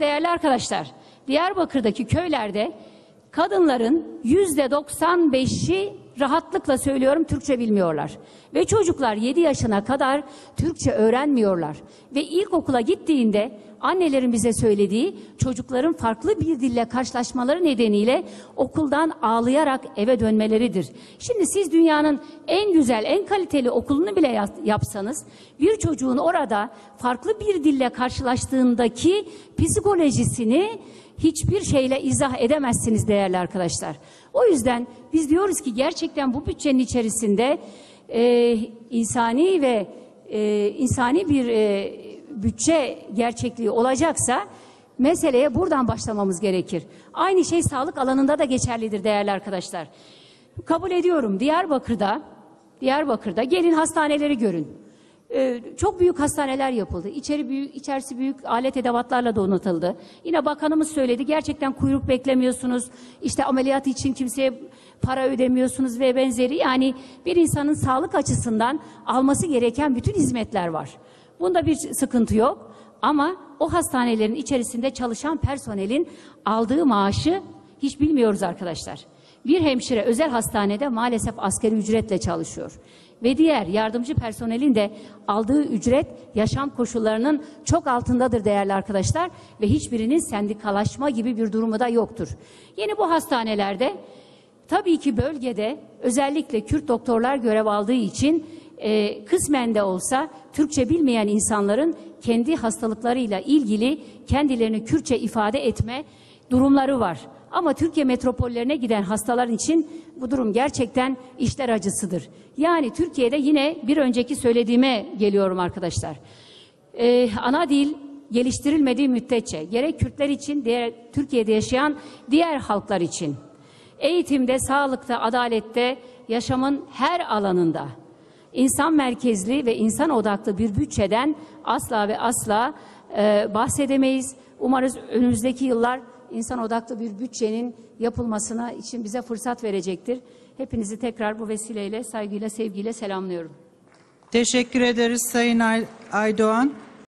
Değerli arkadaşlar, Diyarbakır'daki köylerde kadınların %95'i rahatlıkla söylüyorum Türkçe bilmiyorlar. Ve çocuklar 7 yaşına kadar Türkçe öğrenmiyorlar. Ve ilkokula gittiğinde annelerin bize söylediği çocukların farklı bir dille karşılaşmaları nedeniyle okuldan ağlayarak eve dönmeleridir. Şimdi siz dünyanın en güzel, en kaliteli okulunu bile yapsanız bir çocuğun orada farklı bir dille karşılaştığındaki psikolojisini hiçbir şeyle izah edemezsiniz değerli arkadaşlar. O yüzden biz diyoruz ki gerçekten bu bütçenin içerisinde insani bir bütçe gerçekliği olacaksa meseleye buradan başlamamız gerekir. Aynı şey sağlık alanında da geçerlidir değerli arkadaşlar. Kabul ediyorum Diyarbakır'da gelin hastaneleri görün. Çok büyük hastaneler yapıldı. İçerisi büyük alet edevatlarla donatıldı. Yine bakanımız söyledi. Gerçekten kuyruk beklemiyorsunuz. İşte ameliyat için kimseye para ödemiyorsunuz ve benzeri. Yani bir insanın sağlık açısından alması gereken bütün hizmetler var. Bunda bir sıkıntı yok. Ama o hastanelerin içerisinde çalışan personelin aldığı maaşı hiç bilmiyoruz arkadaşlar. Bir hemşire özel hastanede maalesef asgari ücretle çalışıyor. Ve diğer yardımcı personelin de aldığı ücret yaşam koşullarının çok altındadır değerli arkadaşlar. Ve hiçbirinin sendikalaşma gibi bir durumu da yoktur. Yine bu hastanelerde tabii ki bölgede özellikle Kürt doktorlar görev aldığı için kısmen de olsa Türkçe bilmeyen insanların kendi hastalıklarıyla ilgili kendilerini Kürtçe ifade etme durumları var. Ama Türkiye metropollerine giden hastalar için bu durum gerçekten içler acısıdır. Yani Türkiye'de yine bir önceki söylediğime geliyorum arkadaşlar. Ana dil geliştirilmediği müddetçe gerek Kürtler için, Türkiye'de yaşayan diğer halklar için eğitimde, sağlıkta, adalette, yaşamın her alanında insan merkezli ve insan odaklı bir bütçeden asla ve asla bahsedemeyiz. Umarız önümüzdeki yıllar insan odaklı bir bütçenin yapılmasına için bize fırsat verecektir. Hepinizi tekrar bu vesileyle saygıyla, sevgiyle selamlıyorum. Teşekkür ederiz Sayın Aydoğan.